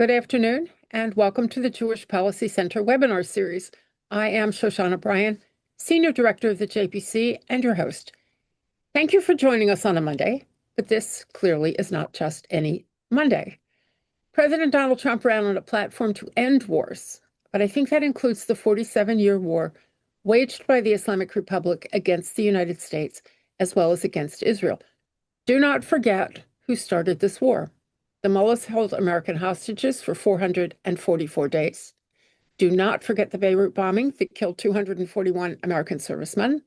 Good afternoon, and welcome to the Jewish Policy Center webinar series. I am Shoshana Bryan, Senior Director of the JPC and your host. Thank you for joining us on a Monday, but this clearly is not just any Monday. President Donald Trump ran on a platform to end wars, but I think that includes the 47-year war waged by the Islamic Republic against the United States, as well as against Israel. Do not forget who started this war. The mullahs held American hostages for 444 days. Do not forget the Beirut bombing that killed 241 American servicemen,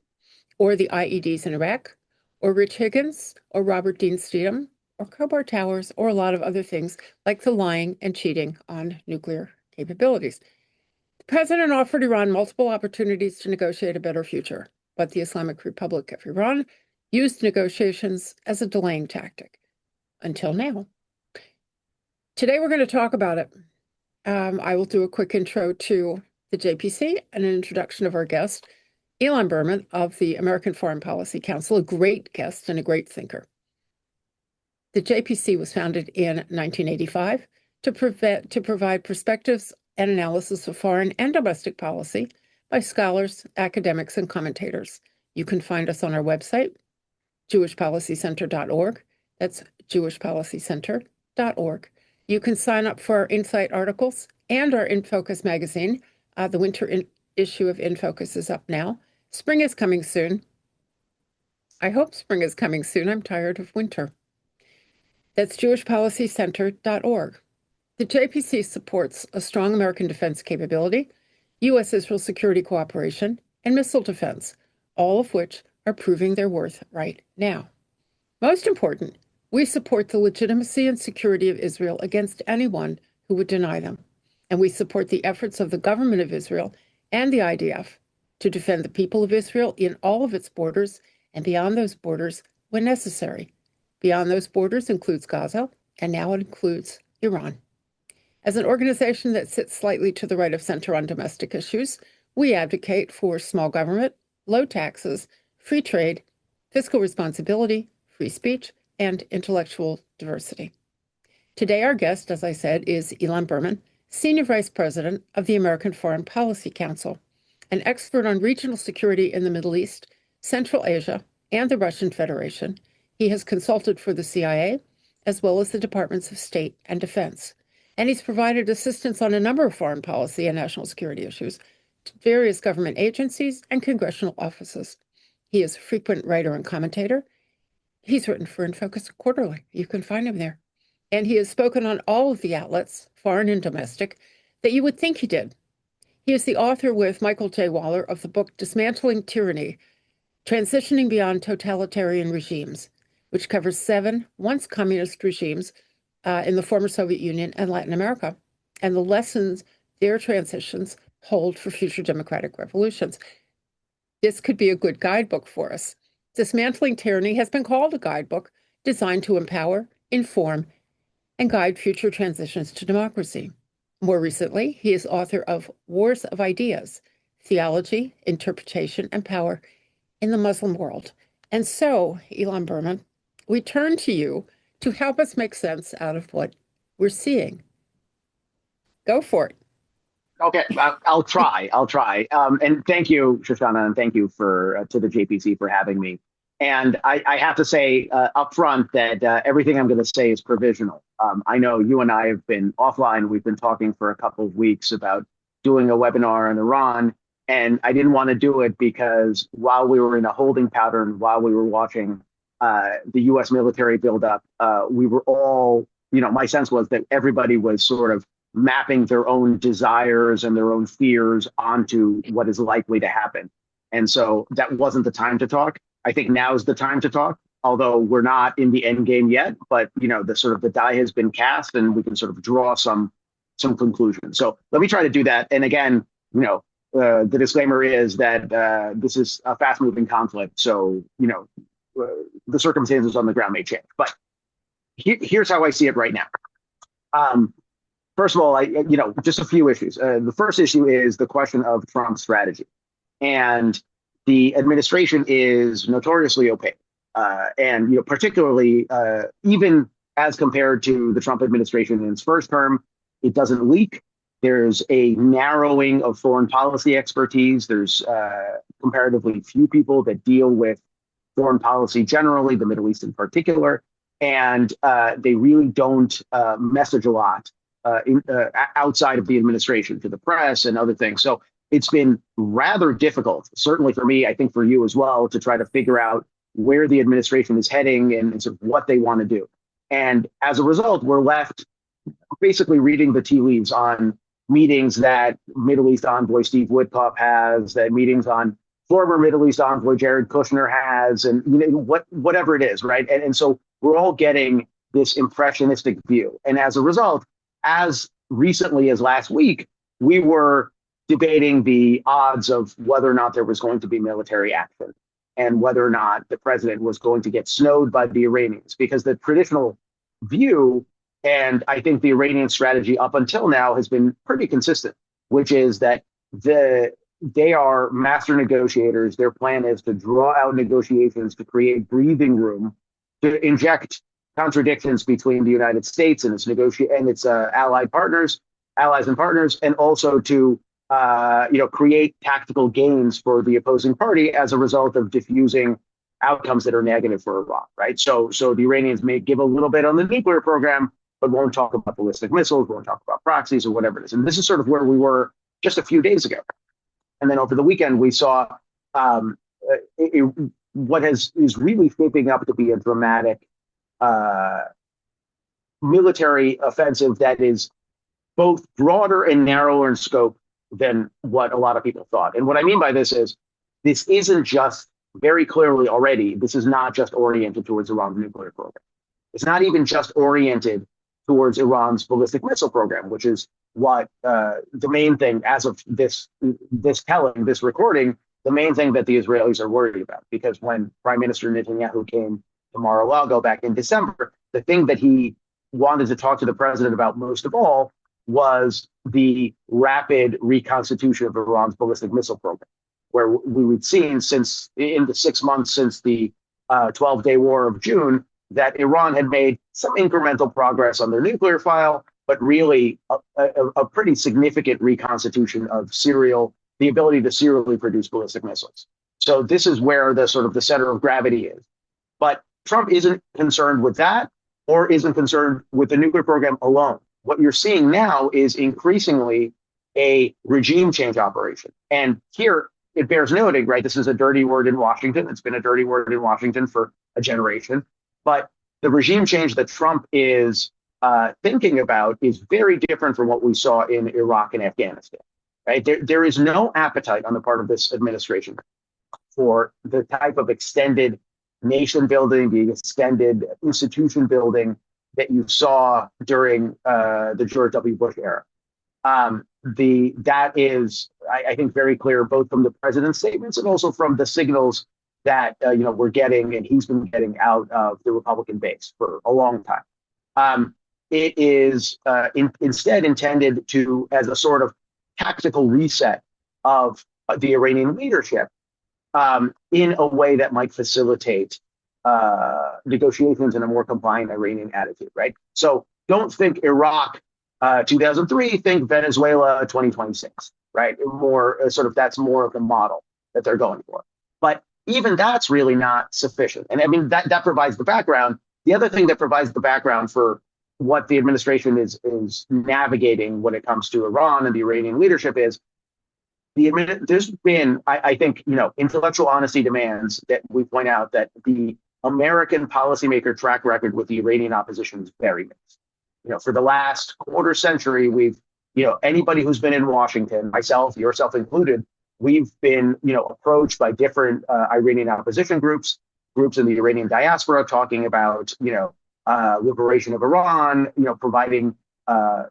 or the IEDs in Iraq, or Rich Higgins, or Robert Dean Steedham, or Khobar Towers, or a lot of other things like the lying and cheating on nuclear capabilities. The president offered Iran multiple opportunities to negotiate a better future, but the Islamic Republic of Iran used negotiations as a delaying tactic, until now. Today, we're going to talk about it. I will do a quick intro to the JPC and an introduction of our guest, Ilan Berman of the American Foreign Policy Council, a great guest and a great thinker. The JPC was founded in 1985 to provide perspectives and analysis of foreign and domestic policy by scholars, academics, and commentators. You can find us on our website, jewishpolicycenter.org. That's jewishpolicycenter.org. You can sign up for our Insight articles and our In Focus magazine. The winter issue of In Focus is up now. Spring is coming soon. I hope spring is coming soon. I'm tired of winter. That's jewishpolicycenter.org. The JPC supports a strong American defense capability, U.S.-Israel security cooperation, and missile defense, all of which are proving their worth right now. Most important, we support the legitimacy and security of Israel against anyone who would deny them. And we support the efforts of the government of Israel and the IDF to defend the people of Israel in all of its borders and beyond those borders when necessary. Beyond those borders includes Gaza, and now it includes Iran. As an organization that sits slightly to the right of center on domestic issues, we advocate for small government, low taxes, free trade, fiscal responsibility, free speech, and intellectual diversity. Today, our guest, as I said, is Ilan Berman, Senior Vice President of the American Foreign Policy Council, an expert on regional security in the Middle East, Central Asia, and the Russian Federation. He has consulted for the CIA, as well as the Departments of State and Defense, and he's provided assistance on a number of foreign policy and national security issues to various government agencies and congressional offices. He is a frequent writer and commentator. He's written for In Focus Quarterly. You can find him there. And he has spoken on all of the outlets, foreign and domestic, that you would think he did. He is the author with Michael J. Waller of the book Dismantling Tyranny, Transitioning Beyond Totalitarian Regimes, which covers 7 once communist regimes in the former Soviet Union and Latin America, and the lessons their transitions hold for future democratic revolutions. This could be a good guidebook for us. Dismantling Tyranny has been called a guidebook designed to empower, inform, and guide future transitions to democracy. More recently, he is author of Wars of Ideas, Theology, Interpretation, and Power in the Muslim World. And so, Ilan Berman, we turn to you to help us make sense out of what we're seeing. Go for it. Okay, I'll try. And thank you, Shoshana, and thank you to the JPC for having me. And I have to say up front that everything I'm going to say is provisional. I know you and I have been offline. We've been talking for a couple of weeks about doing a webinar on Iran, and I didn't want to do it because while we were in a holding pattern, while we were watching the U.S. military build up, we were all, my sense was that everybody was sort of mapping their own desires and their own fears onto what is likely to happen. And so that wasn't the time to talk. I think now is the time to talk, although we're not in the end game yet, but the die has been cast and we can sort of draw some conclusions. So let me try to do that. And again, the disclaimer is that this is a fast moving conflict. So, the circumstances on the ground may change, but here's how I see it right now. First of all, just a few issues. The first issue is the question of Trump's strategy. And the administration is notoriously opaque. And particularly even as compared to the Trump administration in its first term, it doesn't leak. There's a narrowing of foreign policy expertise. There's comparatively few people that deal with foreign policy generally, the Middle East in particular, and they really don't message a lot outside of the administration to the press and other things. So it's been rather difficult, certainly for me, I think for you as well, to try to figure out where the administration is heading and sort of what they want to do. And as a result, we're left basically reading the tea leaves on meetings that Middle East envoy Steve Witkoff has, that meetings on former Middle East envoy Jared Kushner has, and whatever it is, right? And so we're all getting this impressionistic view. And as a result, as recently as last week, we were debating the odds of whether or not there was going to be military action and whether or not the president was going to get snowed by the Iranians, because the traditional view, and I think the Iranian strategy up until now, has been pretty consistent, which is that they are master negotiators. Their plan is to draw out negotiations to create breathing room, to inject contradictions between the United States and its allies and partners, and also to create tactical gains for the opposing party as a result of diffusing outcomes that are negative for Iran, right? So the Iranians may give a little bit on the nuclear program, but won't talk about ballistic missiles, won't talk about proxies or whatever it is. And this is sort of where we were just a few days ago. And then over the weekend, we saw what is really shaping up to be a dramatic military offensive that is both broader and narrower in scope than what a lot of people thought. And what I mean by this is, this isn't just very clearly already, this is not just oriented towards Iran's nuclear program. It's not even just oriented towards Iran's ballistic missile program, which is what the main thing as of this recording, the main thing that the Israelis are worried about. Because when Prime Minister Netanyahu came to Mar-a-Lago back in December, the thing that he wanted to talk to the president about most of all was the rapid reconstitution of Iran's ballistic missile program, where we'd seen since in the 6 months since the 12-day war of June that Iran had made some incremental progress on their nuclear file, but really a pretty significant reconstitution of the ability to serially produce ballistic missiles. So this is where the sort of the center of gravity is. But Trump isn't concerned with that, or isn't concerned with the nuclear program alone. What you're seeing now is increasingly a regime change operation. And here it bears noting, right? This is a dirty word in Washington. It's been a dirty word in Washington for a generation. But the regime change that Trump is thinking about is very different from what we saw in Iraq and Afghanistan, right? There is no appetite on the part of this administration for the type of extended nation building, the extended institution building that you saw during the George W. Bush era. That is, I think, very clear, both from the president's statements and also from the signals that we're getting, and he's been getting out of the Republican base for a long time. It is instead intended to, as a sort of tactical reset of the Iranian leadership in a way that might facilitate negotiations in a more compliant Iranian attitude, right? So don't think Iraq 2003, think Venezuela 2026, right? More that's more of the model that they're going for. But even that's really not sufficient. And I mean, that provides the background. The other thing that provides the background for what the administration is navigating when it comes to Iran and the Iranian leadership is there's been, I think, intellectual honesty demands that we point out that the American policymaker track record with the Iranian opposition is very mixed. For the last quarter century, we've, anybody who's been in Washington, myself, yourself included, we've been, approached by different Iranian opposition groups in the Iranian diaspora talking about, liberation of Iran, providing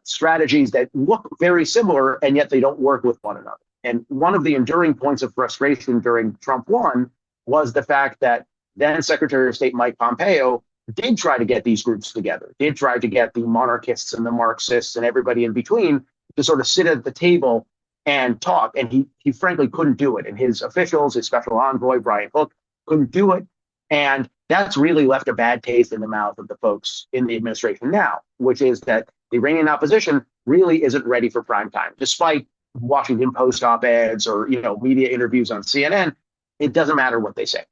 strategies that look very similar, and yet they don't work with one another. And one of the enduring points of frustration during Trump 1 was the fact that then Secretary of State Mike Pompeo did try to get these groups together, did try to get the monarchists and the Marxists and everybody in between to sort of sit at the table and talk. And he frankly couldn't do it. And his officials, his special envoy, Brian Hook, couldn't do it. And that's really left a bad taste in the mouth of the folks in the administration now, which is that the Iranian opposition really isn't ready for prime time, despite Washington Post op-eds or media interviews on CNN. It doesn't matter what they say.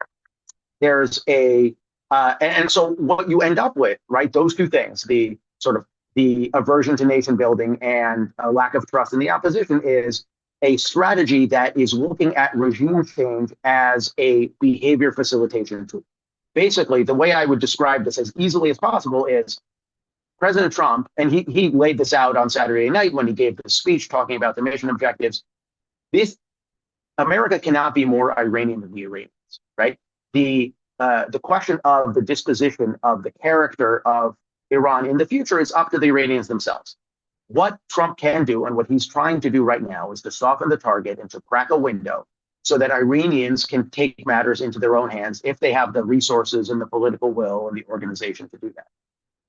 There's and so what you end up with, right? Those two things, the sort of the aversion to nation building and a lack of trust in the opposition, is a strategy that is looking at regime change as a behavior facilitation tool. Basically, the way I would describe this as easily as possible is President Trump, and he laid this out on Saturday night when he gave the speech talking about the mission objectives. This America cannot be more Iranian than the Iranians, right? The question of the disposition of the character of Iran in the future is up to the Iranians themselves. What Trump can do and what he's trying to do right now is to soften the target and to crack a window so that Iranians can take matters into their own hands if they have the resources and the political will and the organization to do that.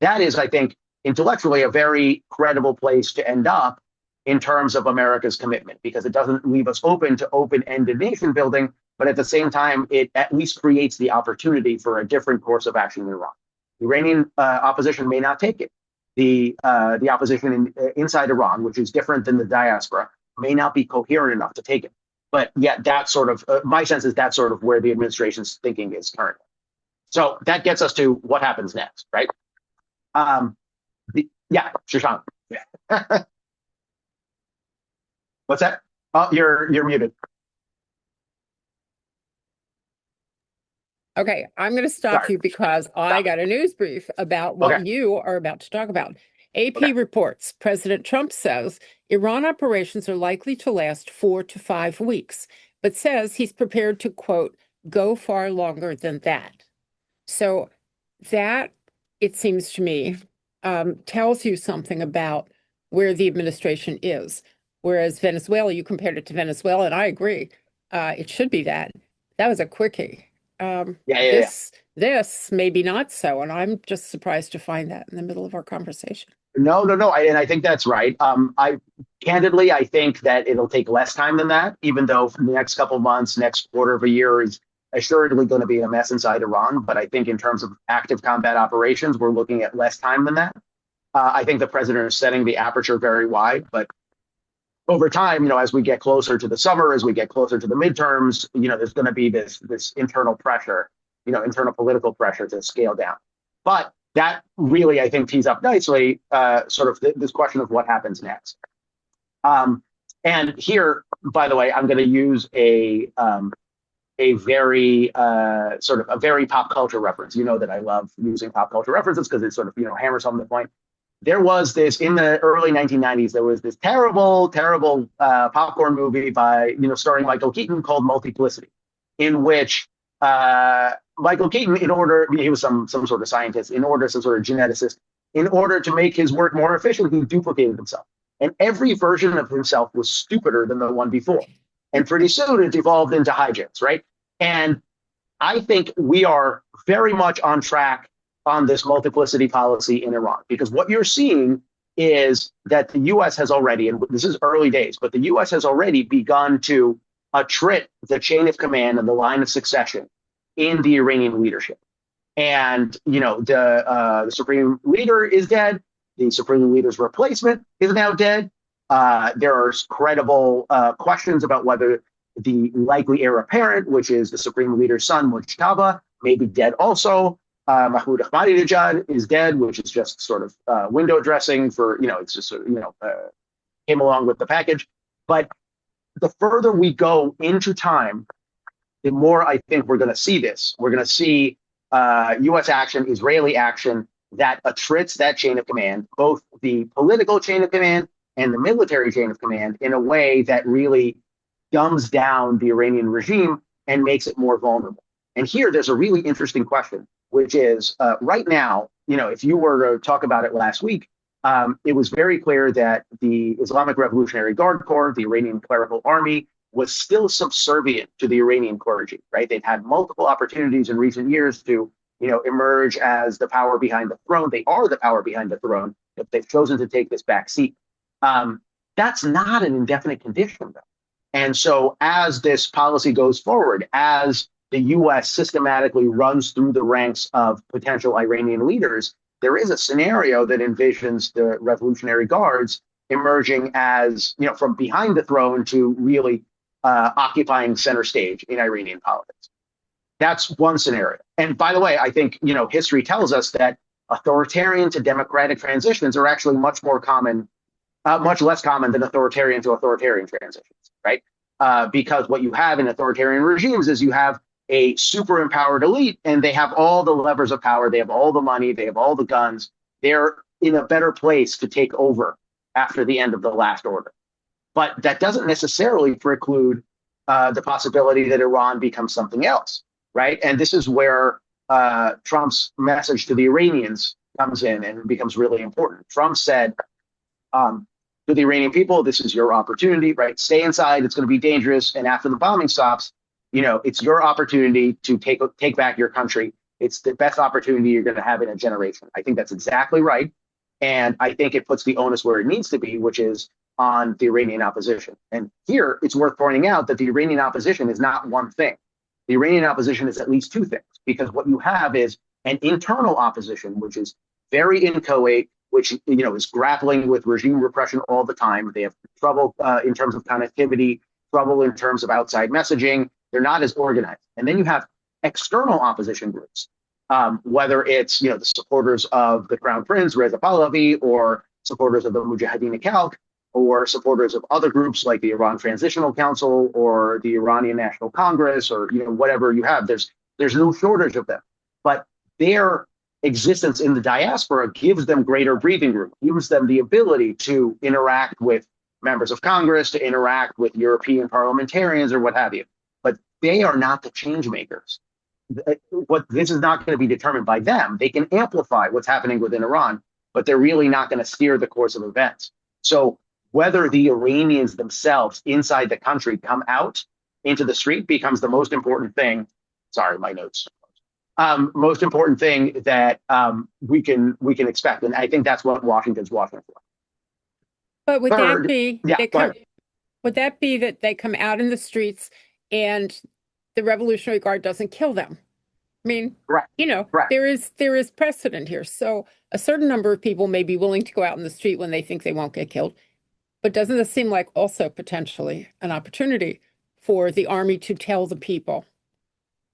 That is, I think, intellectually a very credible place to end up in terms of America's commitment, because it doesn't leave us open to open-ended nation building, but at the same time, it at least creates the opportunity for a different course of action in Iran. The Iranian opposition may not take it. The opposition inside Iran, which is different than the diaspora, may not be coherent enough to take it. But yet, that's sort of my sense is that's sort of where the administration's thinking is currently. So that gets us to what happens next, right? Shoshana. What's that? Oh, you're muted. Okay, I'm going to stop you because I got a news brief about what you are about to talk about. AP reports President Trump says Iran operations are likely to last 4 to 5 weeks, but says he's prepared to, quote, go far longer than that. So that, it seems to me, tells you something about where the administration is. Whereas Venezuela, you compared it to Venezuela, and I agree. It should be that. That was a quickie. This maybe not so, and I'm just surprised to find that in the middle of our conversation. No, and I think that's right. I think that it'll take less time than that, even though for the next couple of months, next quarter of a year is assuredly going to be a mess inside Iran. But I think in terms of active combat operations, we're looking at less time than that. I think the president is setting the aperture very wide, but over time, as we get closer to the summer, as we get closer to the midterms, there's going to be this internal pressure, internal political pressure to scale down. But that really, I think, tees up nicely sort of this question of what happens next. And here, by the way, I'm going to use a very sort of a very pop culture reference. You know that I love using pop culture references because it sort of hammers home the point. There was this in the early 1990s. There was this terrible popcorn movie by starring Michael Keaton called Multiplicity, in which Michael Keaton, he was some sort of scientist, some sort of geneticist, in order to make his work more efficient, he duplicated himself, and every version of himself was stupider than the one before, and pretty soon it evolved into hijinks, right? And I think we are very much on track on this multiplicity policy in Iran, because what you're seeing is that the U.S. has already, and this is early days, but the U.S. has already begun to attrit the chain of command and the line of succession in the Iranian leadership. And, the supreme leader is dead. The supreme leader's replacement is now dead. There are credible questions about whether the likely heir apparent, which is the supreme leader's son, Mujtaba, may be dead also. Mahmoud Ahmadinejad is dead, which is just sort of window dressing for, it's just sort of, came along with the package. But the further we go into time, the more I think we're going to see this. We're going to see U.S. action, Israeli action that attrits that chain of command, both the political chain of command and the military chain of command, in a way that really dumbs down the Iranian regime and makes it more vulnerable. And here there's a really interesting question, which is right now, if you were to talk about it last week, it was very clear that the Islamic Revolutionary Guard Corps, the Iranian clerical army, was still subservient to the Iranian clergy, right? They've had multiple opportunities in recent years to, emerge as the power behind the throne. They are the power behind the throne, but they've chosen to take this back seat. That's not an indefinite condition, though. And so as this policy goes forward, as the U.S. systematically runs through the ranks of potential Iranian leaders, there is a scenario that envisions the Revolutionary Guards emerging as, from behind the throne to really occupying center stage in Iranian politics. That's one scenario. And by the way, I think, history tells us that authoritarian to democratic transitions are actually much more common, much less common than authoritarian to authoritarian transitions, right? Because what you have in authoritarian regimes is you have a super empowered elite, and they have all the levers of power. They have all the money. They have all the guns. They're in a better place to take over after the end of the last order. But that doesn't necessarily preclude the possibility that Iran becomes something else, right? And this is where Trump's message to the Iranians comes in and becomes really important. Trump said to the Iranian people, this is your opportunity, right? Stay inside. It's going to be dangerous. And after the bombing stops, it's your opportunity to take back your country. It's the best opportunity you're going to have in a generation. I think that's exactly right. And I think it puts the onus where it needs to be, which is on the Iranian opposition. And here it's worth pointing out that the Iranian opposition is not one thing. The Iranian opposition is at least two things, because what you have is an internal opposition, which is very inchoate, which is grappling with regime repression all the time. They have trouble in terms of connectivity, trouble in terms of outside messaging. They're not as organized. And then you have external opposition groups, whether it's the supporters of the Crown Prince Reza Pahlavi, or supporters of the Mujahideen Khalq, or supporters of other groups like the Iran Transitional Council or the Iranian National Congress, or whatever you have. There's no shortage of them, but their existence in the diaspora gives them greater breathing room, gives them the ability to interact with members of Congress, to interact with European parliamentarians, or what have you. But they are not the change makers. This is not going to be determined by them. They can amplify what's happening within Iran, but they're really not going to steer the course of events. So whether the Iranians themselves inside the country come out into the street becomes the most important thing. Sorry, my notes. Most important thing that we can expect, and I think that's what Washington's watching for. But would Third, that be would that be that they come out in the streets and the Revolutionary Guard doesn't kill them? I mean, right. there is precedent here. So a certain number of people may be willing to go out in the street when they think they won't get killed. But doesn't this seem like also potentially an opportunity for the army to tell the people,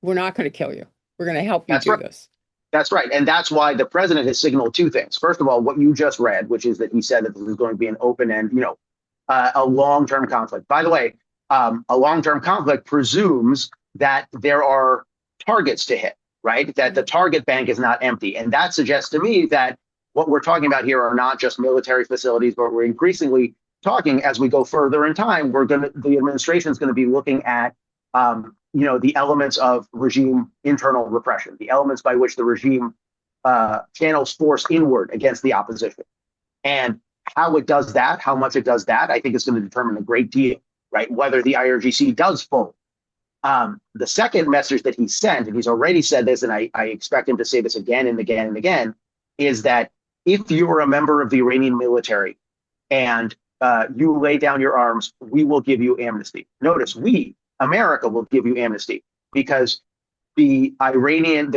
we're not going to kill you. We're going to help you do this. That's right. And that's why the president has signaled two things. First of all, what you just read, which is that he said that this is going to be an open and, a long-term conflict. By the way, a long-term conflict presumes that there are targets to hit, right? That the target bank is not empty. And that suggests to me that what we're talking about here are not just military facilities, but we're increasingly talking, as we go further in time, the administration is going to be looking at, the elements of regime internal repression, the elements by which the regime channels force inward against the opposition. And how it does that, how much it does that, I think is going to determine a great deal, right? Whether the IRGC does fold. The second message that he sent, and he's already said this, and I expect him to say this again and again and again, is that if you are a member of the Iranian military and you lay down your arms, we will give you amnesty. Notice, we, America, will give you amnesty, because the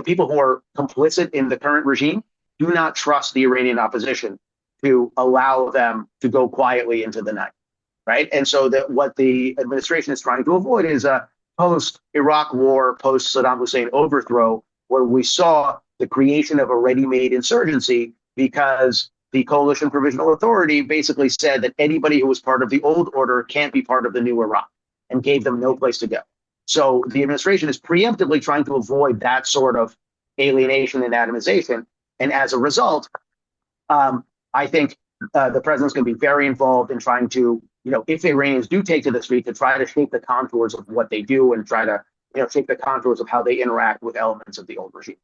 people who are complicit in the current regime do not trust the Iranian opposition to allow them to go quietly into the night, right? And so that what the administration is trying to avoid is a post-Iraq war, post-Saddam Hussein overthrow, where we saw the creation of a ready-made insurgency, because the Coalition Provisional Authority basically said that anybody who was part of the old order can't be part of the new Iraq, and gave them no place to go. So the administration is preemptively trying to avoid that sort of alienation and atomization. And as a result, I think the president's going to be very involved in trying to, if the Iranians do take to the street, to try to shape the contours of what they do and try to, shape the contours of how they interact with elements of the old regime.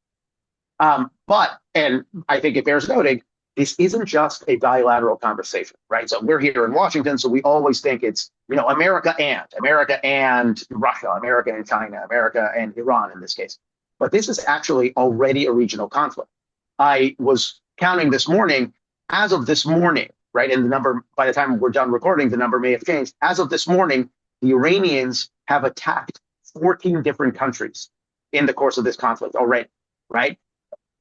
But I think it bears noting, this isn't just a bilateral conversation, right? So we're here in Washington, so we always think it's, America and Russia, America and China, America and Iran in this case. But this is actually already a regional conflict. I was counting this morning, as of this morning, right? And the number, by the time we're done recording, the number may have changed. As of this morning, the Iranians have attacked 14 different countries in the course of this conflict already, right?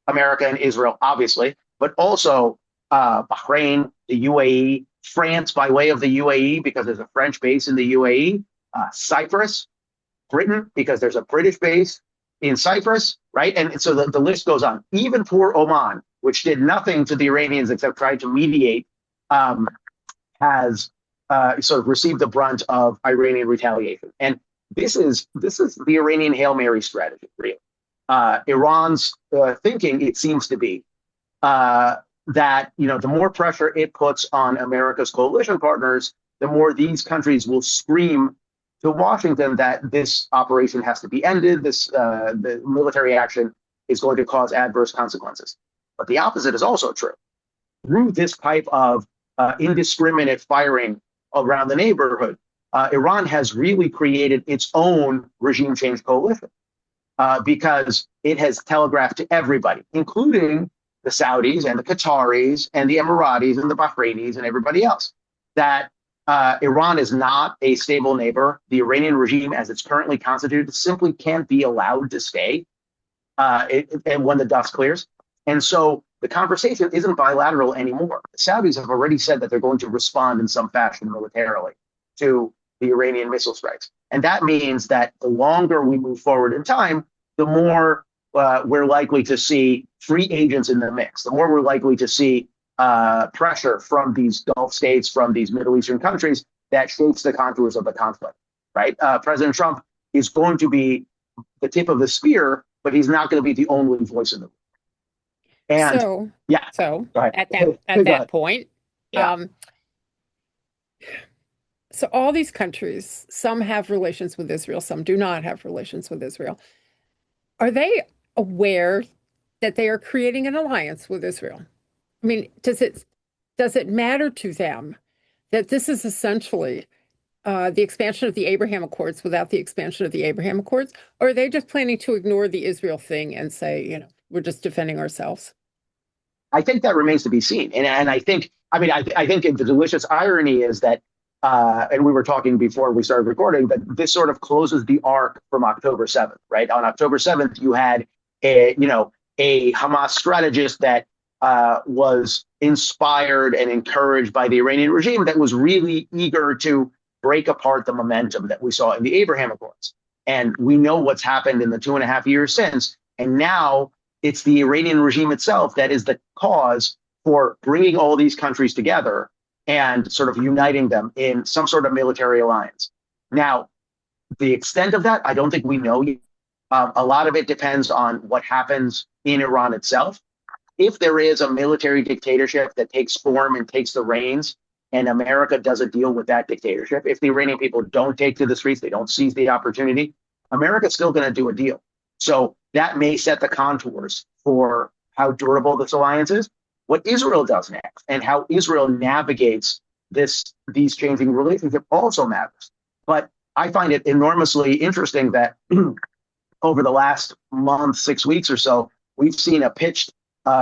America and Israel, obviously, but also Bahrain, the UAE, France by way of the UAE because there's a French base in the UAE, Cyprus, Britain because there's a British base in Cyprus, right? And so the list goes on. Even poor Oman, which did nothing to the Iranians except try to mediate, has sort of received the brunt of Iranian retaliation. And this is the Iranian Hail Mary strategy, really. Iran's thinking, it seems to be, that the more pressure it puts on America's coalition partners, the more these countries will scream to Washington that this operation has to be ended. The military action is going to cause adverse consequences. But the opposite is also true. Through this type of indiscriminate firing around the neighborhood, Iran has really created its own regime change coalition because it has telegraphed to everybody, including the Saudis and the Qataris and the Emiratis and the Bahrainis and everybody else, that Iran is not a stable neighbor. The Iranian regime, as it's currently constituted, simply can't be allowed to stay and when the dust clears. And so the conversation isn't bilateral anymore. The Saudis have already said that they're going to respond in some fashion militarily to the Iranian missile strikes. And that means that the longer we move forward in time, the more we're likely to see free agents in the mix, the more we're likely to see pressure from these Gulf states, from these Middle Eastern countries that shapes the contours of the conflict, right? President Trump is going to be the tip of the spear, but he's not going to be the only voice in the room. And so at that point, yeah. So all these countries, some have relations with Israel, some do not have relations with Israel. Are they aware that they are creating an alliance with Israel? I mean, does it matter to them that this is essentially the expansion of the Abraham Accords without the expansion of the Abraham Accords? Or are they just planning to ignore the Israel thing and say, we're just defending ourselves? I think that remains to be seen. And I think the delicious irony is that, and we were talking before we started recording, that this sort of closes the arc from October 7th, right? On October 7th, you had a Hamas strategist that was inspired and encouraged by the Iranian regime that was really eager to break apart the momentum that we saw in the Abraham Accords. And we know what's happened in the 2.5 years since. And now it's the Iranian regime itself that is the cause for bringing all these countries together and sort of uniting them in some sort of military alliance. Now, the extent of that, I don't think we know yet. A lot of it depends on what happens in Iran itself. If there is a military dictatorship that takes form and takes the reins, and America does a deal with that dictatorship, if the Iranian people don't take to the streets, they don't seize the opportunity, America's still going to do a deal. So that may set the contours for how durable this alliance is. What Israel does next and how Israel navigates these changing relationships also matters. But I find it enormously interesting that over the last month, 6 weeks or so, we've seen a pitched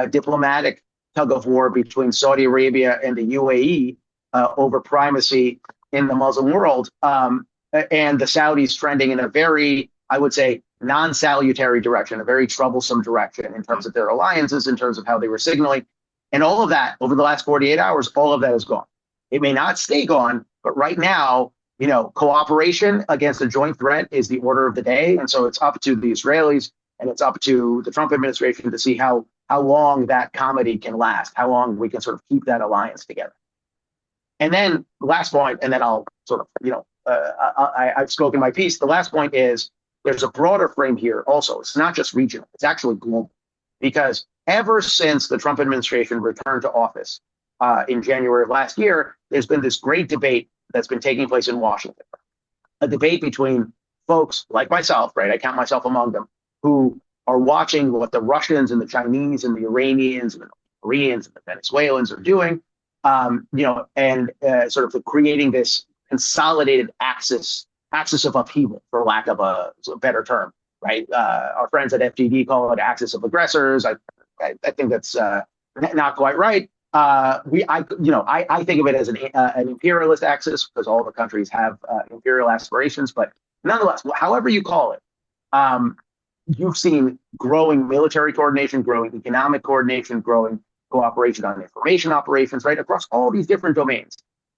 diplomatic tug of war between Saudi Arabia and the UAE over primacy in the Muslim world, and the Saudis trending in a very, I would say, non-salutary direction, a very troublesome direction in terms of their alliances, in terms of how they were signaling. And all of that, over the last 48 hours, all of that is gone. It may not stay gone, but right now, cooperation against a joint threat is the order of the day. And so it's up to the Israelis and it's up to the Trump administration to see how long that comedy can last, how long we can sort of keep that alliance together. And then the last point, and then I'll sort of, I've spoken my piece. The last point is there's a broader frame here also. It's not just regional, it's actually global. Because ever since the Trump administration returned to office in January of last year, there's been this great debate that's been taking place in Washington. A debate between folks like myself, right? I count myself among them, who are watching what the Russians and the Chinese and the Iranians and the Koreans and the Venezuelans are doing, and sort of creating this consolidated axis of upheaval, for lack of a better term, right? Our friends at FGD call it axis of aggressors. I think that's not quite right. I think of it as an imperialist axis because all the countries have imperial aspirations, but nonetheless, however you call it, you've seen growing military coordination, growing economic coordination, growing cooperation on information operations, right, across all these different domains.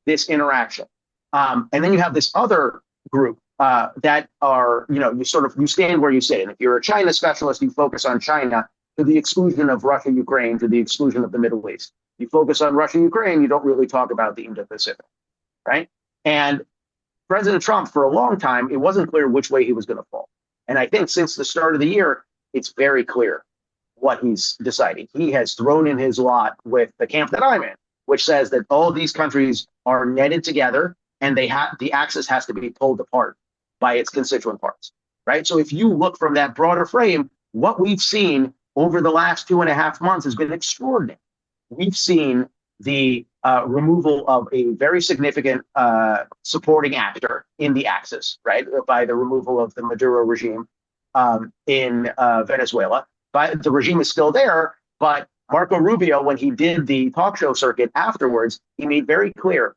this interaction. And then you have this other group that are, you stand where you sit. And if you're a China specialist, you focus on China to the exclusion of Russia, Ukraine, to the exclusion of the Middle East. You focus on Russia, Ukraine, you don't really talk about the Indo-Pacific, right? And President Trump, for a long time, it wasn't clear which way he was going to fall. And I think since the start of the year, it's very clear what he's deciding. He has thrown in his lot with the camp that I'm in, which says that all these countries are netted together and the axis has to be pulled apart by its constituent parts, right? So if you look from that broader frame, what we've seen over the last 2.5 months has been extraordinary. We've seen the removal of a very significant supporting actor in the axis, right, by the removal of the Maduro regime in Venezuela. But the regime is still there, but Marco Rubio, when he did the talk show circuit afterwards, he made very clear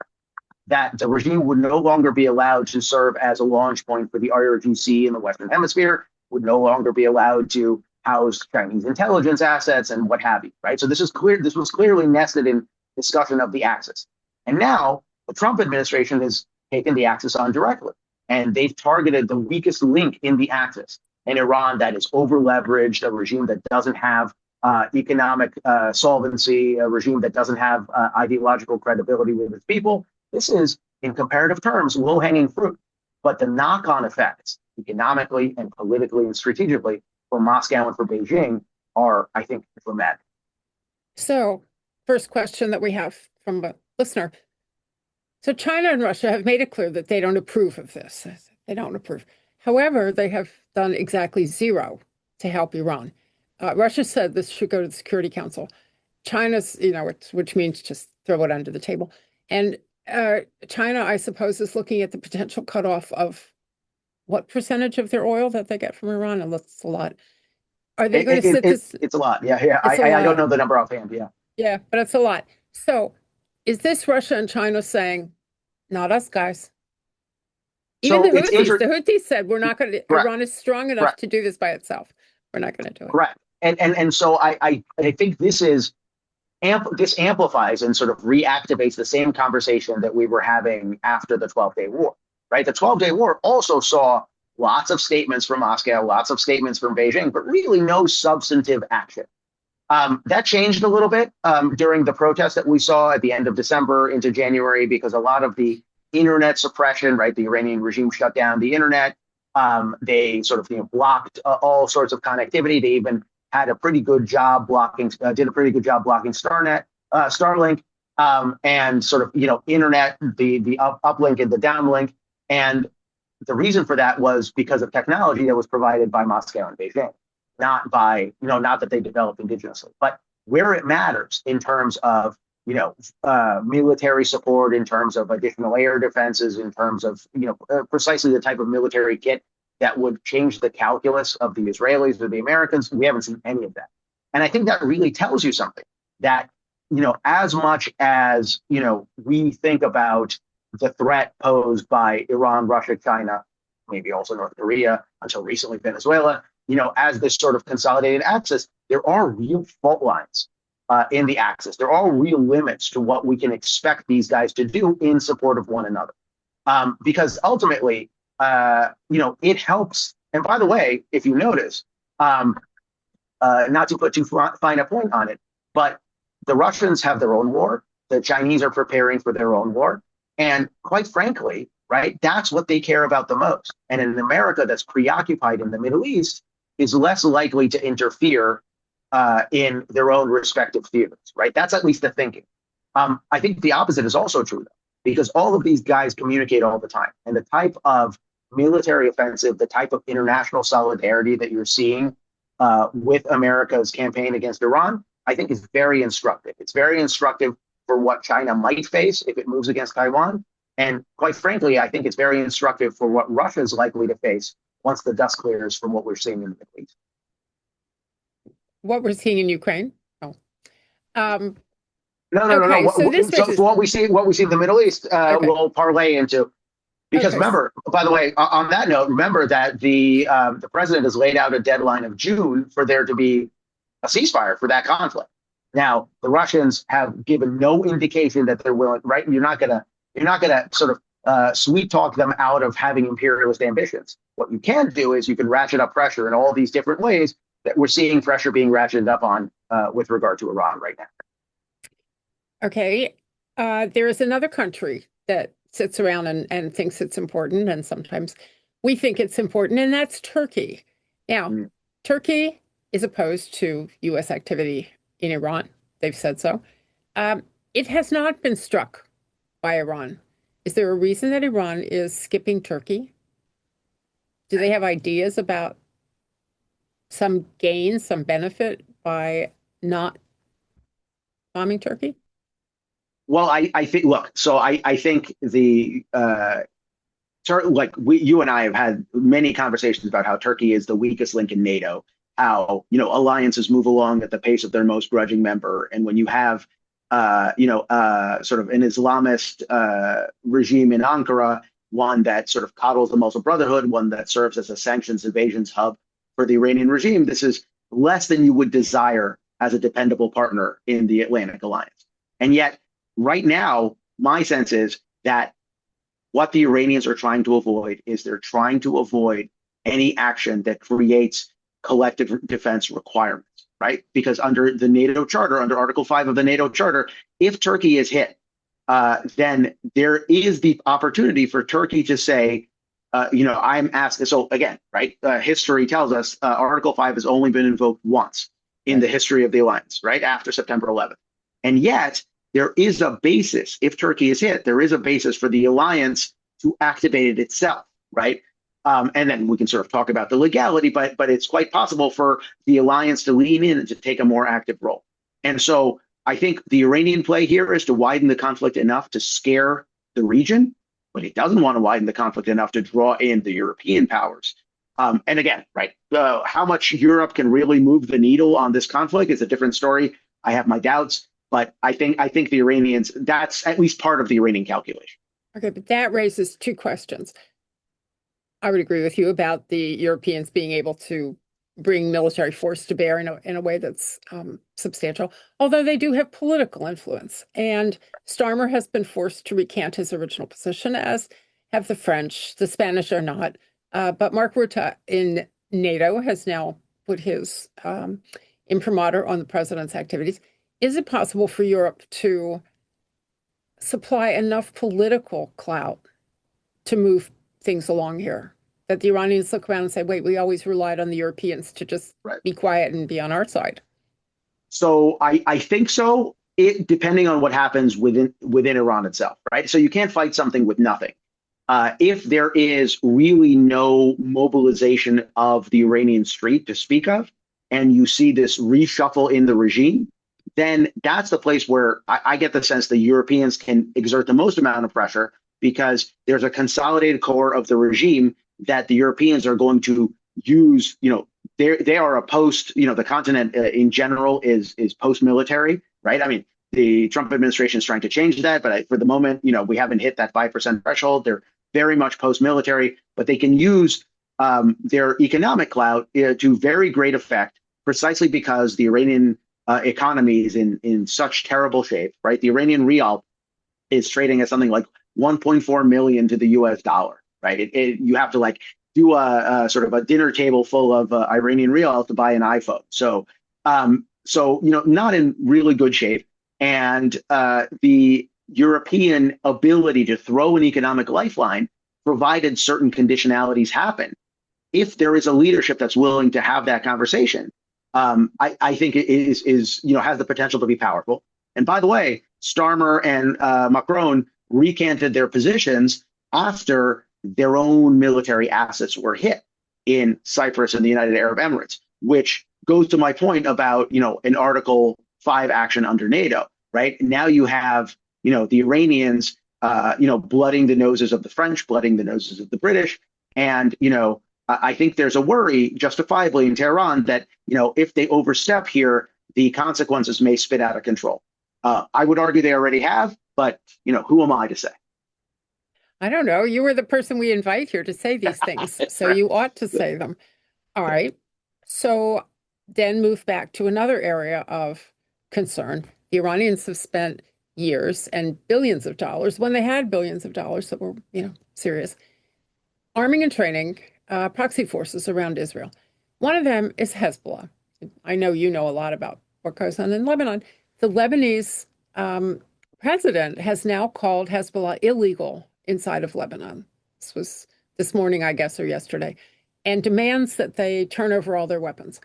that the regime would no longer be allowed to serve as a launch point for the IRGC in the Western Hemisphere, would no longer be allowed to house Chinese intelligence assets and what have you, right? So this is clear. This was clearly nested in discussion of the axis. And now the Trump administration has taken the axis on directly, and they've targeted the weakest link in the axis, an Iran that is over-leveraged, a regime that doesn't have economic solvency, a regime that doesn't have ideological credibility with its people. This is, in comparative terms, low-hanging fruit. But the knock-on effects, economically and politically and strategically, for Moscow and for Beijing are, I think, dramatic. So, first question that we have from a listener. So China and Russia have made it clear that they don't approve of this. They don't approve. However, they have done exactly zero to help Iran. Russia said this should go to the Security Council. China's, which means just throw it under the table. And China, I suppose, is looking at the potential cutoff of what percentage of their oil that they get from Iran? And that's a lot. Are they going to sit this? It's a lot. Yeah. I don't know the number offhand. Yeah. Yeah, but it's a lot. So is this Russia and China saying, not us, guys? Even the Houthis said, we're not going to, Iran is strong enough to do this by itself. We're not going to do it. Correct. And so I think this amplifies and sort of reactivates the same conversation that we were having after the 12-day war. Right, the 12-day war also saw lots of statements from Moscow, lots of statements from Beijing, but really no substantive action. That changed a little bit during the protests that we saw at the end of December into January, because a lot of the internet suppression, right, the Iranian regime shut down the internet. They sort of blocked all sorts of connectivity. They even had a pretty good job blocking, Starlink, and sort of internet, the uplink and the downlink. And the reason for that was because of technology that was provided by Moscow and Beijing, not that they developed indigenously, but where it matters in terms of, military support, in terms of additional air defenses, in terms of, precisely the type of military kit that would change the calculus of the Israelis or the Americans. We haven't seen any of that. And I think that really tells you something, that, as much as, we think about the threat posed by Iran, Russia, China, maybe also North Korea, until recently Venezuela, as this sort of consolidated axis, there are real fault lines in the axis. There are real limits to what we can expect these guys to do in support of one another. Because ultimately, it helps. And by the way, if you notice, not to put too fine a point on it, but the Russians have their own war. The Chinese are preparing for their own war. And quite frankly, right, that's what they care about the most. And in America that's preoccupied in the Middle East is less likely to interfere in their own respective theaters, right? That's at least the thinking. I think the opposite is also true, though, because all of these guys communicate all the time. And the type of military offensive, the type of international solidarity that you're seeing with America's campaign against Iran, I think is very instructive. It's very instructive for what China might face if it moves against Taiwan. And quite frankly, I think it's very instructive for what Russia is likely to face once the dust clears from what we're seeing in the Middle East. What we're seeing in Ukraine? Oh. No. So what we see in the Middle East will parlay into, because remember, by the way, on that note, remember that the president has laid out a deadline of June for there to be a ceasefire for that conflict. Now, the Russians have given no indication that they're willing, right? You're not going to You're not going to sort of sweet talk them out of having imperialist ambitions. What you can do is you can ratchet up pressure in all these different ways that we're seeing pressure being ratcheted up on with regard to Iran right now. Okay. There is another country that sits around and thinks it's important, and sometimes we think it's important, and that's Turkey. Now, Turkey is opposed to U.S. activity in Iran. They've said so. Um, it has not been struck by Iran. Is there a reason that Iran is skipping Turkey? Do they have ideas about some gain, some benefit by not bombing Turkey? Well, I think, look, so I think like you and I have had many conversations about how Turkey is the weakest link in NATO, how, alliances move along at the pace of their most grudging member. And when you have, sort of an Islamist regime in Ankara, one that sort of coddles the Muslim Brotherhood, one that serves as a sanctions evasions hub for the Iranian regime, this is less than you would desire as a dependable partner in the Atlantic Alliance. And yet, right now, my sense is that what the Iranians are trying to avoid is they're trying to avoid any action that creates collective defense requirements, right? Because under the NATO Charter, under Article 5 of the NATO Charter, if Turkey is hit, then there is the opportunity for Turkey to say, I'm asking. So again, right? History tells us Article 5 has only been invoked once in the history of the alliance, right? After September 11th. And yet, there is a basis, if Turkey is hit, there is a basis for the alliance to activate it itself, right? And then we can sort of talk about the legality, but it's quite possible for the alliance to lean in and to take a more active role. And so I think the Iranian play here is to widen the conflict enough to scare the region, but it doesn't want to widen the conflict enough to draw in the European powers. And again, right, how much Europe can really move the needle on this conflict is a different story. I have my doubts. But I think the Iranians, that's at least part of the Iranian calculation. Okay, but that raises two questions. I would agree with you about the Europeans being able to bring military force to bear in a way that's substantial, although they do have political influence. And Starmer has been forced to recant his original position, as have the French. The Spanish are not. But Mark Rutte in NATO has now put his imprimatur on the president's activities. Is it possible for Europe to supply enough political clout to move things along here? That the Iranians look around and say, wait, we always relied on the Europeans to just be quiet and be on our side. So I think so, depending on what happens within Iran itself, right? So you can't fight something with nothing. If there is really no mobilization of the Iranian street to speak of, and you see this reshuffle in the regime, then that's the place where I get the sense the Europeans can exert the most amount of pressure, because there's a consolidated core of the regime that the Europeans are going to use. They are a post, the continent in general is post-military, right? I mean, the Trump administration is trying to change that, but for the moment, we haven't hit that 5% threshold. They're very much post-military, but they can use their economic clout to very great effect, precisely because the Iranian economy is in such terrible shape, right? The Iranian rial is trading at something like 1.4 million to the US dollar, right? You have to do a sort of a dinner table full of Iranian rial to buy an iPhone. So not in really good shape. And the European ability to throw an economic lifeline, provided certain conditionalities happen, if there is a leadership that's willing to have that conversation, I think it is has the potential to be powerful. And by the way, Starmer and Macron recanted their positions after their own military assets were hit in Cyprus and the United Arab Emirates, which goes to my point about an Article 5 action under NATO. Right now, you have the Iranians blooding the noses of the French, blooding the noses of the British, and I think there's a worry, justifiably, in Tehran that if they overstep here, the consequences may spit out of control. I would argue they already have, but who am I to say? I don't know. You were the person we invite here to say these things, so you ought to say them. All right. So then move back to another area of concern. The Iranians have spent years and billions of dollars, when they had billions of dollars that were, serious, arming and training proxy forces around Israel. One of them is Hezbollah. I know you know a lot about what goes on in Lebanon. The Lebanese president has now called Hezbollah illegal inside of Lebanon. This was this morning, I guess, or yesterday, and demands that they turn over all their weapons.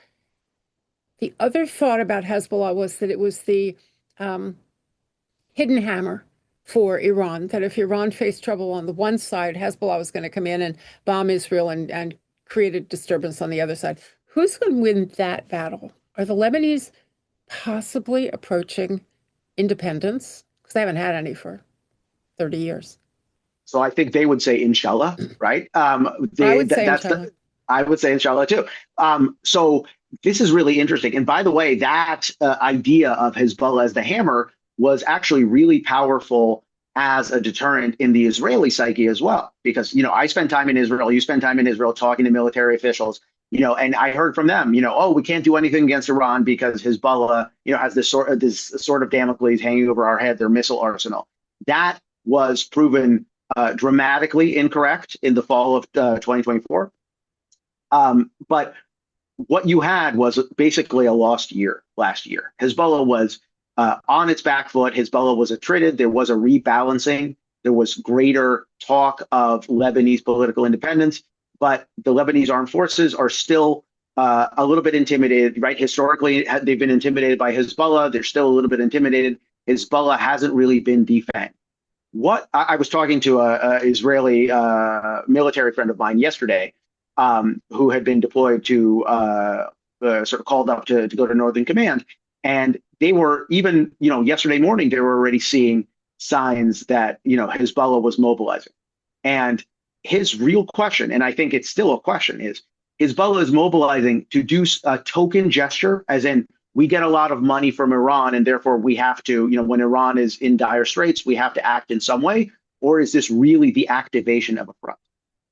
The other thought about Hezbollah was that it was the hidden hammer for Iran, that if Iran faced trouble on the one side, Hezbollah was going to come in and bomb Israel and create a disturbance on the other side. Who's going to win that battle? Are the Lebanese possibly approaching independence? Because they haven't had any for 30 years. So I think they would say inshallah, right? I would say inshallah. I would say inshallah too. So this is really interesting. And by the way, that idea of Hezbollah as the hammer was actually really powerful as a deterrent in the Israeli psyche as well. Because, I spend time in Israel, you spend time in Israel talking to military officials, and I heard from them, oh, we can't do anything against Iran because Hezbollah, has this sort of Damocles hanging over our head, their missile arsenal. That was proven dramatically incorrect in the fall of 2024. But what you had was basically a lost year last year. Hezbollah was on its back foot. Hezbollah was attrited. There was a rebalancing. There was greater talk of Lebanese political independence, but the Lebanese armed forces are still a little bit intimidated, right? Historically, they've been intimidated by Hezbollah. They're still a little bit intimidated. Hezbollah hasn't really been defanged. What I was talking to a Israeli military friend of mine yesterday, who had been deployed to sort of called up to go to Northern Command, and they were even, yesterday morning, they were already seeing signs that, Hezbollah was mobilizing. And his real question, and I think it's still a question, is Hezbollah is mobilizing to do a token gesture, as in we get a lot of money from Iran and therefore we have to, when Iran is in dire straits, we have to act in some way? Or is this really the activation of a front?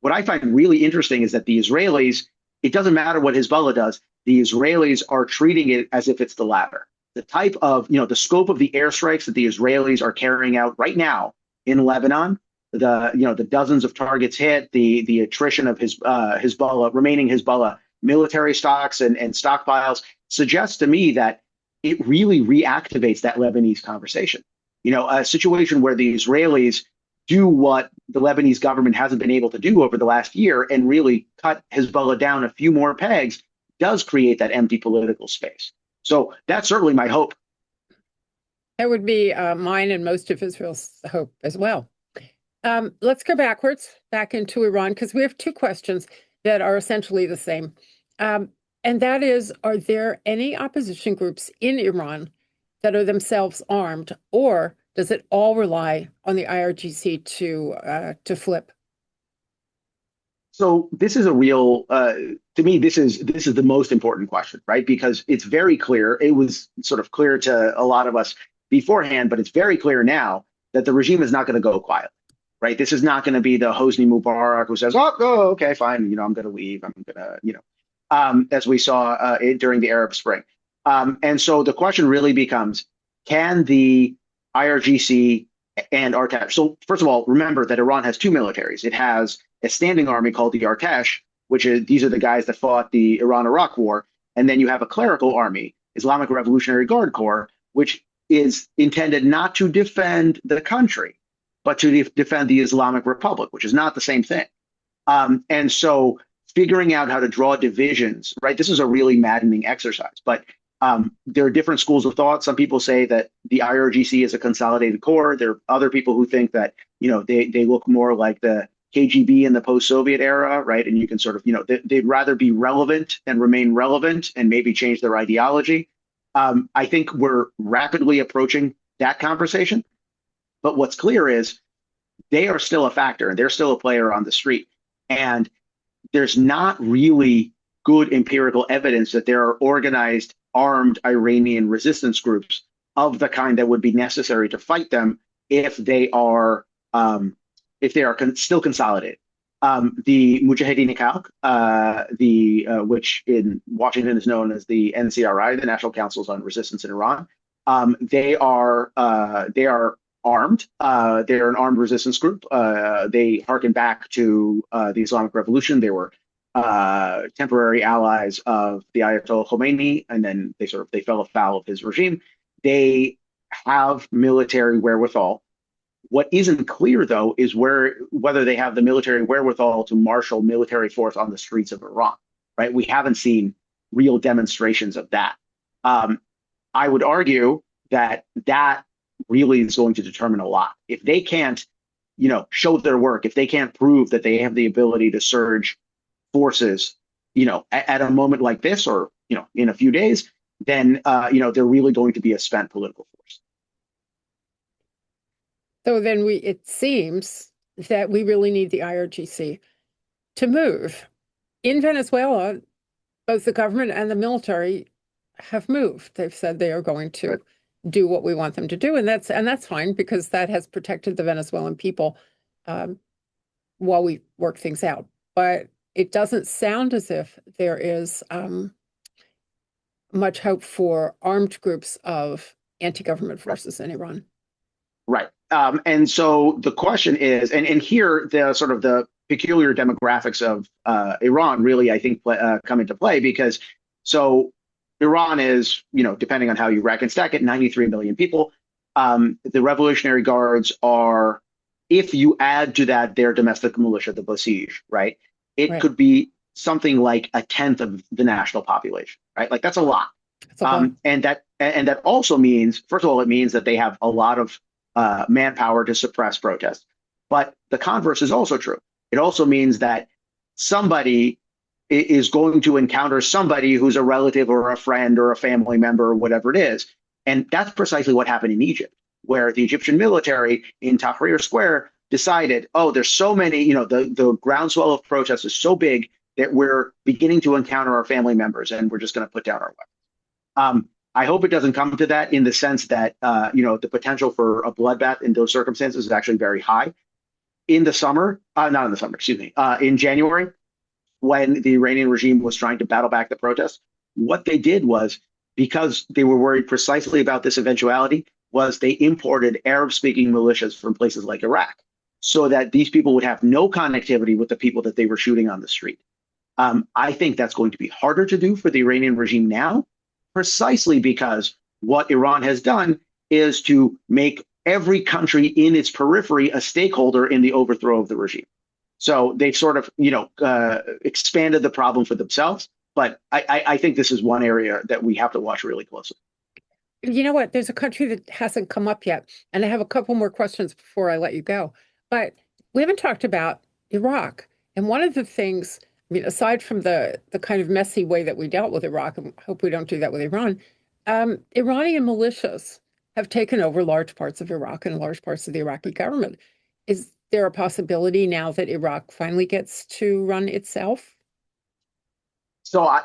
What I find really interesting is that the Israelis, it doesn't matter what Hezbollah does, the Israelis are treating it as if it's the latter. The type of, the scope of the airstrikes that the Israelis are carrying out right now in Lebanon, the dozens of targets hit, the attrition of remaining Hezbollah military stocks and stockpiles suggests to me that it really reactivates that Lebanese conversation. A situation where the Israelis do what the Lebanese government hasn't been able to do over the last year and really cut Hezbollah down a few more pegs does create that empty political space. So that's certainly my hope. That would be mine and most of Israel's hope as well. Let's go back into Iran, because we have two questions that are essentially the same. And that is, are there any opposition groups in Iran that are themselves armed, or does it all rely on the IRGC to flip? So this is a real, to me, this is the most important question, right? Because it's very clear. It was sort of clear to a lot of us beforehand, but it's very clear now that the regime is not going to go quiet, right? This is not going to be the Hosni Mubarak who says, "Oh, okay, fine, I'm going to leave. I'm going to, as we saw during the Arab Spring." And so the question really becomes, can the IRGC and Artesh? So first of all, remember that Iran has two militaries. It has a standing army called the Artesh, these are the guys that fought the Iran-Iraq war. And then you have a clerical army, Islamic Revolutionary Guard Corps, which is intended not to defend the country, but to defend the Islamic Republic, which is not the same thing. And so figuring out how to draw divisions, right? This is a really maddening exercise, but there are different schools of thought. Some people say that the IRGC is a consolidated corps. There are other people who think that, they look more like the KGB in the post-Soviet era, right? And you can sort of, they'd rather be relevant and remain relevant and maybe change their ideology. I think we're rapidly approaching that conversation. But what's clear is they are still a factor and they're still a player on the street. And there's not really good empirical evidence that there are organized, armed Iranian resistance groups of the kind that would be necessary to fight them if they are still consolidated. The Mujahideen Khalq, which in Washington is known as the NCRI, the National Councils on Resistance in Iran, They are armed. They're an armed resistance group. They harken back to the Islamic Revolution. They were temporary allies of the Ayatollah Khomeini, and then they fell afoul of his regime. They have military wherewithal. What isn't clear, though, is whether they have the military wherewithal to marshal military force on the streets of Iran. Right? We haven't seen real demonstrations of that. I would argue that really is going to determine a lot. If they can't, show their work, if they can't prove that they have the ability to surge forces, at a moment like this, or in a few days, then they're really going to be a spent political force. So then it seems that we really need the IRGC to move. In Venezuela, both the government and the military have moved. They've said they are going to do what we want them to do, and that's fine, because that has protected the Venezuelan people while we work things out. But it doesn't sound as if there is much hope for armed groups of anti-government forces in Iran. Right. And so the question is, and here the sort of the peculiar demographics of Iran really, I think, come into play, because Iran is, depending on how you rack and stack it, 93 million people. The Revolutionary Guards are, if you add to that their domestic militia, the Basij, right? It could be something like a tenth of the national population, right? Like that's a lot. And that also means, first of all, it means that they have a lot of manpower to suppress protests. But the converse is also true. It also means that somebody is going to encounter somebody who's a relative or a friend or a family member or whatever it is. And that's precisely what happened in Egypt, where the Egyptian military in Tahrir Square decided, there's so many, the groundswell of protests is so big that we're beginning to encounter our family members, and we're just going to put down our weapons. I hope it doesn't come to that, in the sense that, the potential for a bloodbath in those circumstances is actually very high. In the summer, not in the summer, excuse me, in January, when the Iranian regime was trying to battle back the protests, what they did was, because they were worried precisely about this eventuality, was they imported Arab-speaking militias from places like Iraq, so that these people would have no connectivity with the people that they were shooting on the street. I think that's going to be harder to do for the Iranian regime now, precisely because what Iran has done is to make every country in its periphery a stakeholder in the overthrow of the regime. So they've sort of, expanded the problem for themselves. But I think this is one area that we have to watch really closely. You know what? There's a country that hasn't come up yet, and I have a couple more questions before I let you go. But we haven't talked about Iraq. And one of the things, aside from the kind of messy way that we dealt with Iraq, and hope we don't do that with Iran, Iranian militias have taken over large parts of Iraq and large parts of the Iraqi government. Is there a possibility now that Iraq finally gets to run itself? So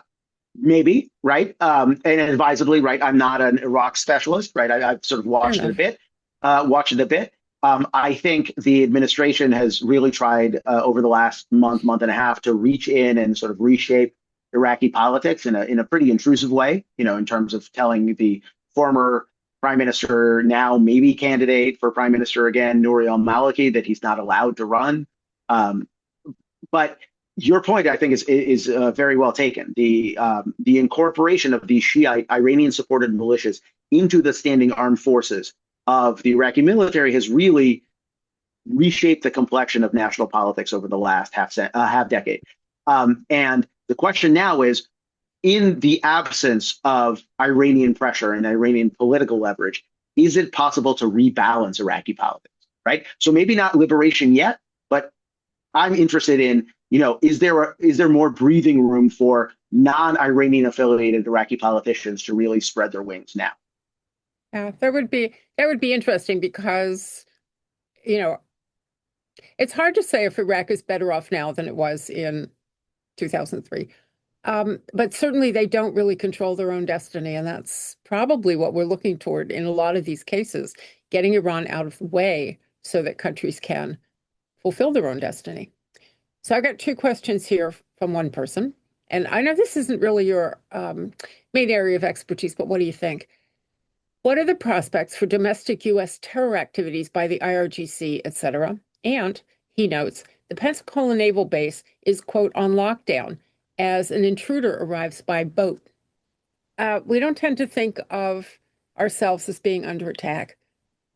maybe, right? And advisedly, right? I'm not an Iraq specialist, right? I've sort of watched it a bit. I think the administration has really tried over the last month and a half to reach in and sort of reshape Iraqi politics in a pretty intrusive way, in terms of telling the former prime minister, now maybe candidate for prime minister again, Nouri al-Maliki, that he's not allowed to run. But your point, I think, is very well taken. The incorporation of these Shiite Iranian-supported militias into the standing armed forces of the Iraqi military has really reshaped the complexion of national politics over the last half decade. And the question now is, in the absence of Iranian pressure and Iranian political leverage, is it possible to rebalance Iraqi politics, right? So maybe not liberation yet, but I'm interested in, is there more breathing room for non-Iranian affiliated Iraqi politicians to really spread their wings now? Yeah, that would be interesting, because, it's hard to say if Iraq is better off now than it was in 2003. But certainly they don't really control their own destiny. And that's probably what we're looking toward in a lot of these cases, getting Iran out of the way so that countries can fulfill their own destiny. So I got two questions here from one person. And I know this isn't really your main area of expertise, but what do you think? What are the prospects for domestic U.S. terror activities by the IRGC, etc.? And, he notes, the Pensacola Naval Base is, quote, on lockdown as an intruder arrives by boat. We don't tend to think of ourselves as being under attack.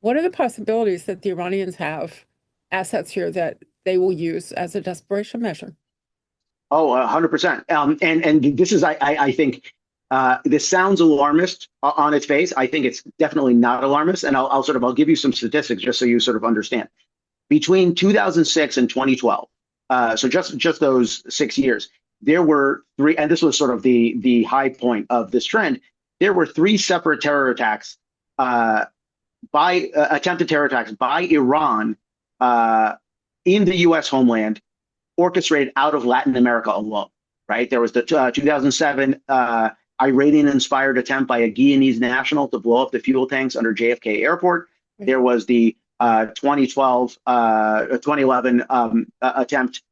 What are the possibilities that the Iranians have assets here that they will use as a desperation measure? Oh, 100%. And this is, I think, this sounds alarmist on its face. I think it's definitely not alarmist, and I'll give you some statistics just so you sort of understand. Between 2006 and 2012, so just those 6 years, there were three, and this was sort of the high point of this trend. There were three separate terror attacks attempted terror attacks by Iran in the U.S. homeland, orchestrated out of Latin America alone. Right, there was the 2007 Iranian-inspired attempt by a Guyanese national to blow up the fuel tanks under JFK Airport. There was the 2011 attempt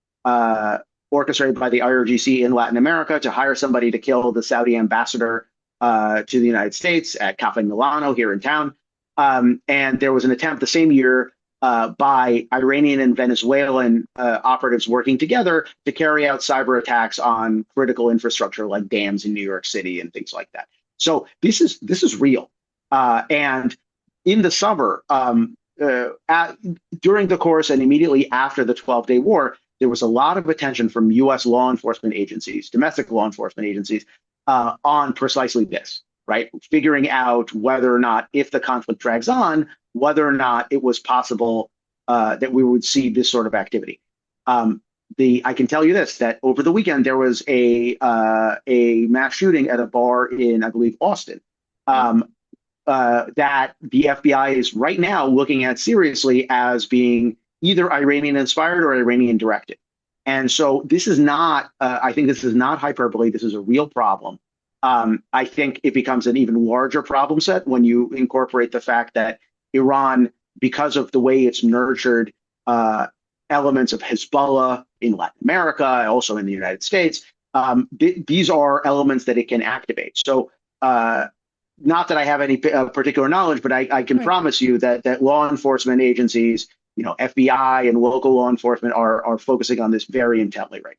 orchestrated by the IRGC in Latin America to hire somebody to kill the Saudi ambassador to the United States at Cafe Milano here in town. And there was an attempt the same year by Iranian and Venezuelan operatives working together to carry out cyber attacks on critical infrastructure like dams in New York City and things like that. So this is real. And in the summer, during the course and immediately after the 12-day war, there was a lot of attention from U.S. law enforcement agencies, domestic law enforcement agencies, on precisely this, right? Figuring out whether or not, if the conflict drags on, whether or not it was possible that we would see this sort of activity. I can tell you this, that over the weekend, there was a mass shooting at a bar in, I believe, Austin, that the FBI is right now looking at seriously as being either Iranian inspired or Iranian directed. And so this is not, I think this is not hyperbole. This is a real problem. I think it becomes an even larger problem set when you incorporate the fact that Iran, because of the way it's nurtured elements of Hezbollah in Latin America, also in the United States, these are elements that it can activate. So not that I have any particular knowledge, but I can promise you that law enforcement agencies, FBI and local law enforcement are focusing on this very intently right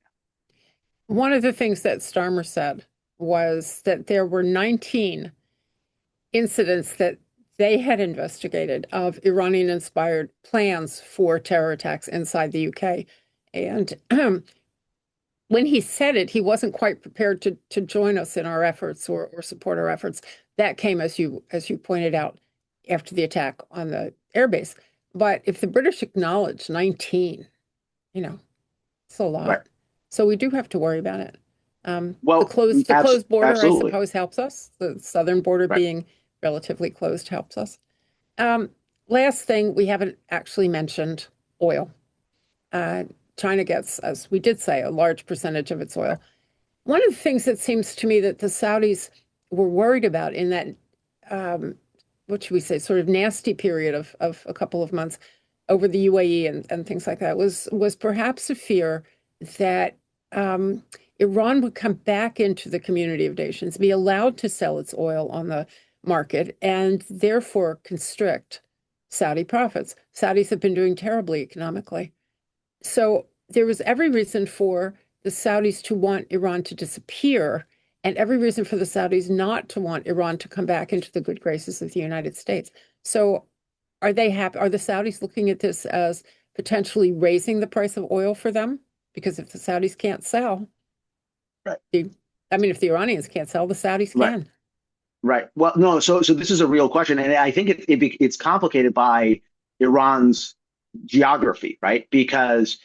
now. One of the things that Starmer said was that there were 19 incidents that they had investigated of Iranian-inspired plans for terror attacks inside the UK. And when he said it, he wasn't quite prepared to join us in our efforts or support our efforts. That came, as you pointed out, after the attack on the airbase. But if the British acknowledge 19, it's a lot. Right. So we do have to worry about it. The closed border, absolutely. I suppose, helps us. The southern border being relatively closed helps us. Last thing, we haven't actually mentioned oil. China gets, as we did say, a large percentage of its oil. One of the things that seems to me that the Saudis were worried about in that, what should we say, sort of nasty period of a couple of months over the UAE and things like that was perhaps a fear that Iran would come back into the community of nations, be allowed to sell its oil on the market, and therefore constrict Saudi profits. Saudis have been doing terribly economically. So there was every reason for the Saudis to want Iran to disappear, and every reason for the Saudis not to want Iran to come back into the good graces of the United States. So are they happy? Are the Saudis looking at this as potentially raising the price of oil for them? Because if the Saudis can't sell, right. If the Iranians can't sell, the Saudis can. Right. Well, no. So this is a real question, and I think it's complicated by Iran's geography, right? Because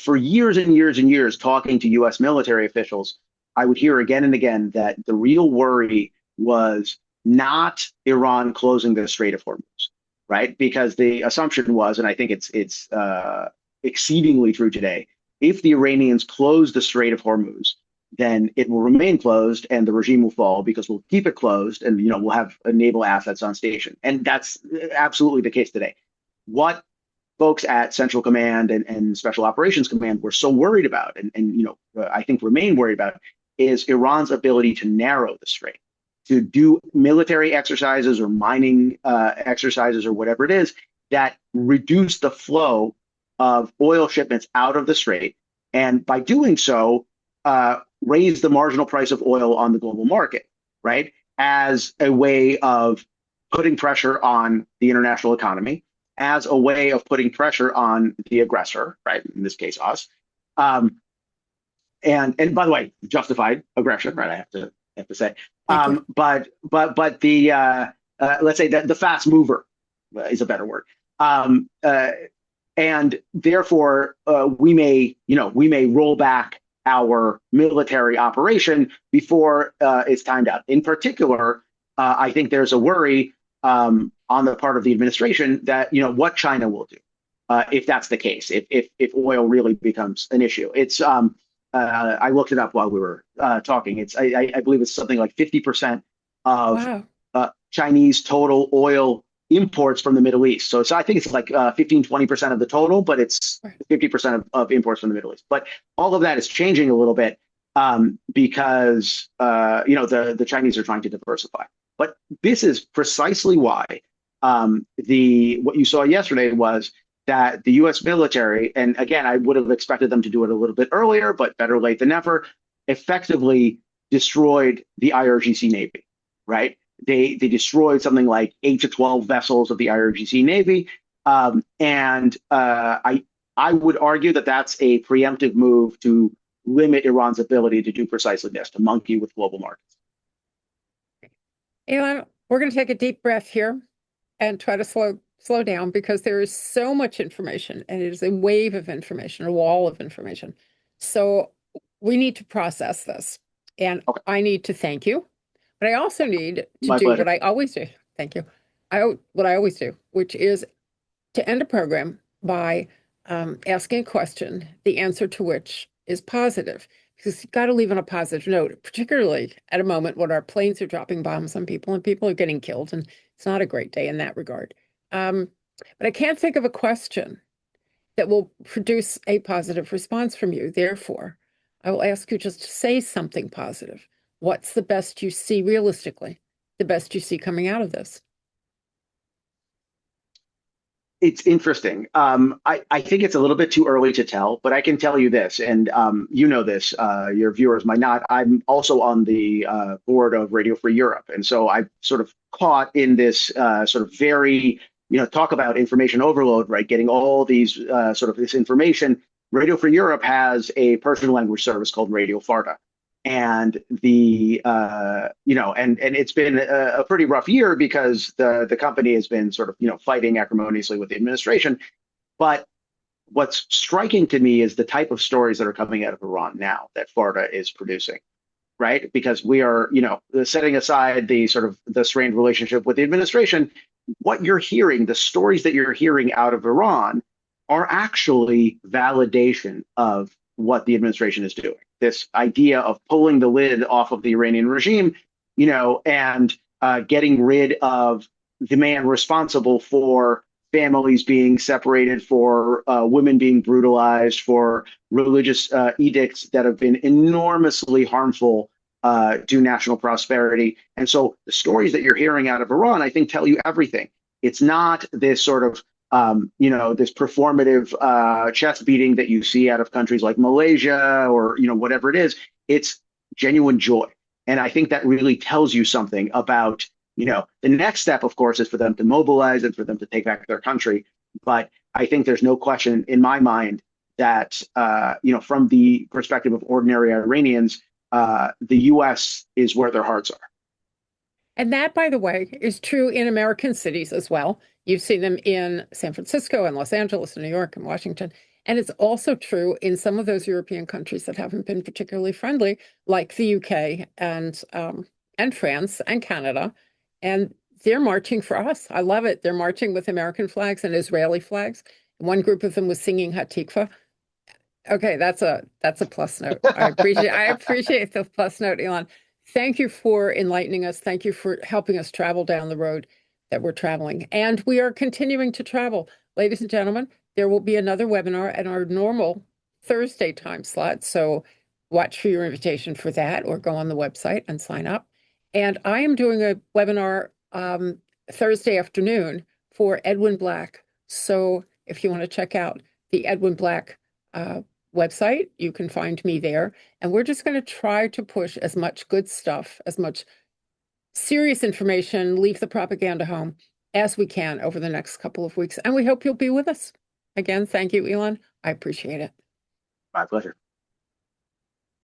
for years and years and years, talking to U.S. military officials, I would hear again and again that the real worry was not Iran closing the Strait of Hormuz, right? Because the assumption was, and I think it's exceedingly true today, if the Iranians close the Strait of Hormuz, then it will remain closed and the regime will fall because we'll keep it closed and we'll have naval assets on station. And that's absolutely the case today. What folks at Central Command and Special Operations Command were so worried about and I think remain worried about is Iran's ability to narrow the strait. to do military exercises or mining exercises or whatever it is that reduce the flow of oil shipments out of the Strait, and by doing so, raise the marginal price of oil on the global market, right? As a way of putting pressure on the international economy, as a way of putting pressure on the aggressor, right? In this case, us. And by the way, justified aggression, right? I have to say. But the let's say that the fast mover is a better word. And therefore, we may roll back our military operation before it's timed out. In particular, I think there's a worry on the part of the administration that what China will do if that's the case, if oil really becomes an issue. It's I looked it up while we were talking. I believe it's something like 50% of Chinese total oil imports from the Middle East. So I think it's like 15-20% of the total, but it's 50% of imports from the Middle East. But all of that is changing a little bit because the Chinese are trying to diversify. But this is precisely why what you saw yesterday was that the U.S. military, and again, I would have expected them to do it a little bit earlier, but better late than never, effectively destroyed the IRGC Navy, right? They destroyed something like 8 to 12 vessels of the IRGC Navy, and I would argue that that's a preemptive move to limit Iran's ability to do precisely this, to monkey with global markets. Ilan, we're going to take a deep breath here and try to slow down, because there is so much information, and it is a wave of information, a wall of information. So we need to process this, and I need to thank you. But I also need to do pleasure. what I always do. Thank you. What I always do, which is to end a program by asking a question, the answer to which is positive, because you've got to leave on a positive note, particularly at a moment when our planes are dropping bombs on people and people are getting killed, and it's not a great day in that regard. But I can't think of a question that will produce a positive response from you. Therefore, I will ask you just to say something positive. What's the best you see realistically, the best you see coming out of this? It's interesting. I think it's a little bit too early to tell, but I can tell you this, and you know this, your viewers might not. I'm also on the board of Radio Free Europe, and so I'm sort of caught in this sort of very, talk about information overload, right? Getting all these sort of this information. Radio Free Europe has a Persian language service called Radio Farda. And and it's been a pretty rough year because the company has been sort of fighting acrimoniously with the administration. But what's striking to me is the type of stories that are coming out of Iran now that Farda is producing, right? Because we are setting aside the sort of the strained relationship with the administration. What you're hearing, the stories that you're hearing out of Iran, are actually validation of what the administration is doing. This idea of pulling the lid off of the Iranian regime, and getting rid of the man responsible for families being separated, for women being brutalized, for religious edicts that have been enormously harmful to national prosperity. And so the stories that you're hearing out of Iran, I think, tell you everything. It's not this sort of this performative chest beating that you see out of countries like Malaysia or, whatever it is. It's genuine joy. And I think that really tells you something about, the next step, of course, is for them to mobilize and for them to take back their country. But I think there's no question in my mind that, from the perspective of ordinary Iranians, the U.S. is where their hearts are. And that, by the way, is true in American cities as well. You've seen them in San Francisco and Los Angeles and New York and Washington. And it's also true in some of those European countries that haven't been particularly friendly, like the UK and France and Canada. And they're marching for us. I love it. They're marching with American flags and Israeli flags. One group of them was singing Hatikva. Okay, that's a plus note. I appreciate the plus note, Ilan. Thank you for enlightening us. Thank you for helping us travel down the road that we're traveling. And we are continuing to travel. Ladies and gentlemen, there will be another webinar at our normal Thursday time slot. So watch for your invitation for that, or go on the website and sign up. And I am doing a webinar Thursday afternoon for Edwin Black. So if you want to check out the Edwin Black website, you can find me there. And we're just going to try to push as much good stuff, as much serious information, leave the propaganda home as we can over the next couple of weeks. And we hope you'll be with us. Again, thank you, Ilan. I appreciate it. My pleasure.